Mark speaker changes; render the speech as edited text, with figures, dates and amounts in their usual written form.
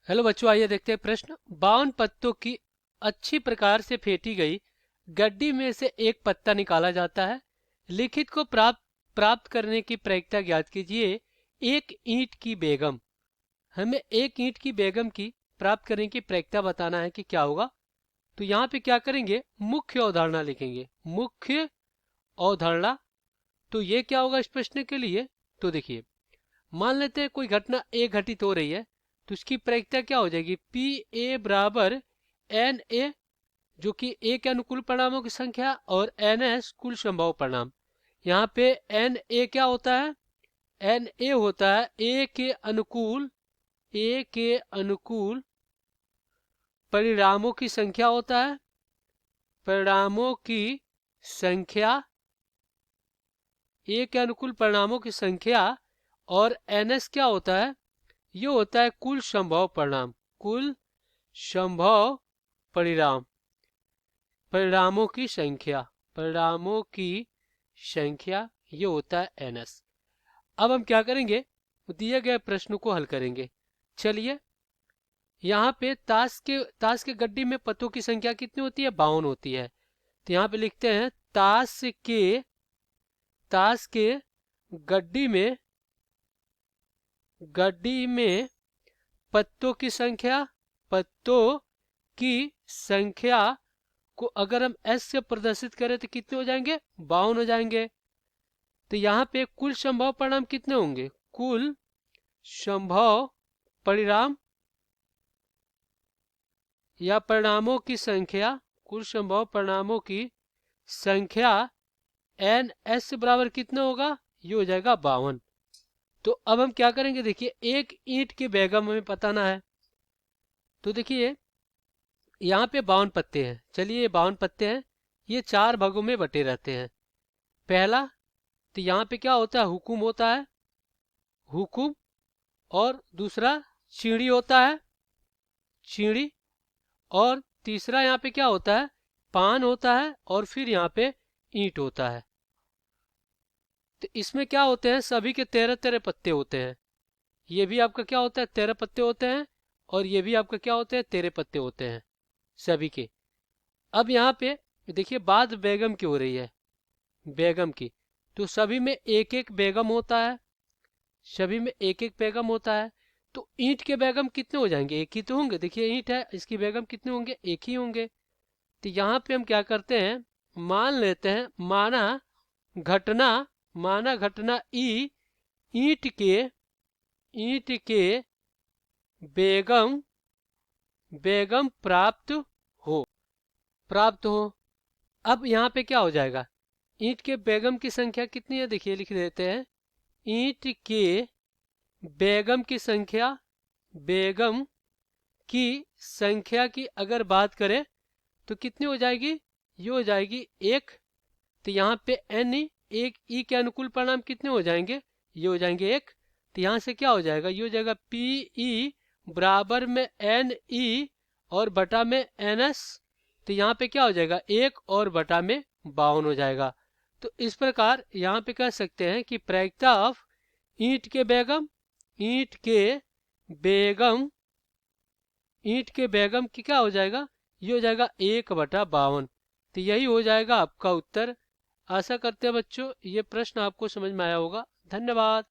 Speaker 1: Hello बच्चों, आइए देखते हैं प्रश्न। 52 पत्तों की अच्छी प्रकार से फेंटी गई गड्डी में से एक पत्ता निकाला जाता है। लिखित को प्राप्त प्राप्त करने की प्रक्रिया ज्ञात कीजिए। एक ईंट की बेगम, हमें एक ईंट की बेगम की प्राप्त करने की प्रक्रिया बताना है कि क्या होगा। तो यहाँ पे क्या करेंगे, मुख्य अवधारणा लिखेंगे। मुख्य अवधारणा, तो ये क्या होगा इस प्रश्न के लिए। तो देखिए, मान लेते हैं कोई घटना ए घटित हो रही है, तो उसकी प्रायिकता क्या हो जाएगी, पी ए बराबर एन ए, जो कि ए के अनुकूल परिणामों की संख्या, और एन एस कुल संभव परिणाम। यहाँ पे एन ए क्या होता है, एन ए होता है ए के अनुकूल परिणामों की संख्या होता है, परिणामों की संख्या, ए के अनुकूल परिणामों की संख्या। और एन एस क्या होता है, ये होता है कुल संभव परिणाम, कुल संभव परिणाम, परिणामों की संख्या, परिणामों की संख्या, ये होता है एन एस। अब हम क्या करेंगे, दिए गए प्रश्न को हल करेंगे। चलिए, यहाँ पे ताश के गड्डी में पत्तों की संख्या कितनी होती है, 52 होती है। तो यहाँ पे लिखते हैं ताश के गड्डी में पत्तों की संख्या, पत्तों की संख्या को अगर हम एस से प्रदर्शित करें तो कितने हो जाएंगे, 52 हो जाएंगे। तो यहाँ पे कुल संभव परिणाम कितने होंगे, कुल संभव परिणाम या परिणामों की संख्या, कुल संभव परिणामों की संख्या एन एस बराबर कितना होगा, ये हो जाएगा 52। तो अब हम क्या करेंगे, देखिए एक ईंट की बेगम हमें बताना है। तो देखिए यहाँ पे 52 पत्ते हैं। चलिए, ये 52 पत्ते हैं, ये 4 भागों में बटे रहते हैं। पहला, तो यहाँ पे क्या होता है, हुकुम होता है, हुकुम। और दूसरा चींटी होता है, चींटी। और तीसरा यहाँ पे क्या होता है, पान होता है। और फिर यहाँ पे ईंट होता है। तो इसमें क्या होते हैं, सभी के 13-13 पत्ते होते हैं। ये भी आपका क्या होता है, 13 पत्ते होते हैं। और ये भी आपका क्या होते हैं, 13 पत्ते होते हैं सभी के। अब यहाँ पे देखिए बात बेगम की हो रही है, बेगम की। तो सभी में एक एक बेगम होता है, सभी में एक एक बेगम होता है। तो ईंट के बेगम कितने हो जाएंगे, एक ही तो होंगे। देखिए ईंट है, इसकी बेगम कितने होंगे, एक ही होंगे। तो यहाँ पे हम क्या करते हैं, मान लेते हैं, घटना माना घटना ई ईंट के बेगम बेगम प्राप्त हो। अब यहाँ पे क्या हो जाएगा, ईंट के बेगम की संख्या कितनी है, देखिए लिख देते हैं। ईंट के बेगम की संख्या, बेगम की संख्या की अगर बात करें तो कितनी हो जाएगी, ये हो जाएगी 1। तो यहाँ पे एन ई, एक ई के अनुकूल परिणाम कितने हो जाएंगे, ये हो जाएंगे 1। तो यहाँ से क्या हो जाएगा, ये हो जाएगा पी ई बराबर में एन ई और बटा में एन एस। तो यहाँ पे क्या हो जाएगा, 1 और बटा में 52 हो जाएगा। तो इस प्रकार यहाँ पे कह सकते हैं कि प्रायिकता ऑफ ईंट के बेगम, ईंट के बेगम, ईंट के बेगम की क्या हो जाएगा, ये हो जाएगा 1/52। तो यही हो जाएगा आपका उत्तर। आशा करते हैं बच्चों ये प्रश्न आपको समझ में आया होगा। धन्यवाद।